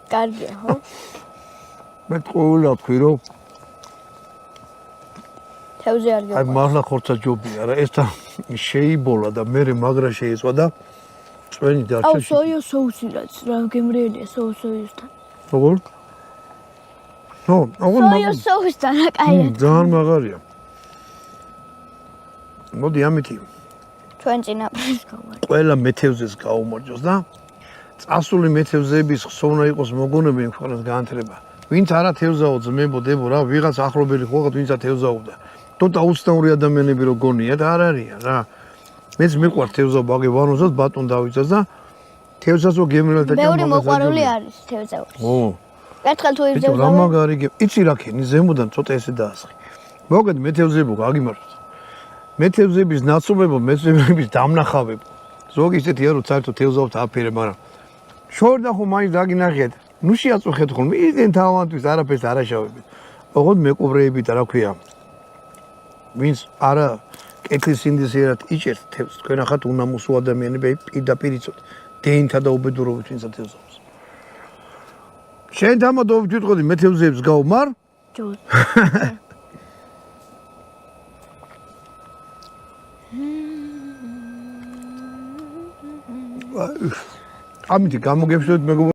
კარგია, ხო? მე ყოველდღე ვთქვი, რომ თევზი არ აი მართლა ხორცა ჯობია რა, ეს და შეიბოლა და მე მაგრა შეიწვა და წვენი დარჩა. აუ, სოიო соуსი რა გემრიელია соусთან. როგორ? სოიო соуსთან რა კაია. ძალიან მაგარია. მოდი ამითი. ჩვენ წინაპრებს გავარ. ყველა მეთევზეს გაუმარჯოს და წასული მეთევზეების ხსოვნა იყოს მოგონები იმ ქვეყანას განათლება. ვინც არა თევზაო ძმებო დებო რა, ვიღაც ახლობელი ხოხად ვინცა თევზაობდა. თუმცა უცნაური ადამიანები რო გონია და არ არიან რა. მეც მიყვარს თევზა ბაგე ვანოზად ბატონ დავიცას და თევზასო გემრიელთა ჭამ მეორე მოყვარული არის თევზაური. ო. ერთხელ თუ იცი რა მაგარი იცი რა ქენი ზემოდან ცოტა ესე დაასხი. მოგეთ მეთევზებო გაგიმართოთ. მეთევზების ნაცნობებო მეთევზების დამნახავებო. ზოგი ისეთია რომ საერთოდ თევზაობს აფერე, მაგრამ შორდა ხო მაინც დაგინახეთ. ნუ შეაწუხეთ ხოლმე ისენ თავანთვის არაფერს არ აშავებთ. ოღონდ მეკობრეებით რა ქვია. ვინც არა კეთილ სინდისიერად იჭერთ თევზს, თქვენ ახათ უნამუსო ადამიანები პირდაპირ იცოთ დეინთა და უბედურობით ვინც თევზობს. შენ თამადო ვიტყოდი მეთევზეებს გავმარ? ჯო. ამით გამოგებშოთ მეგობრებო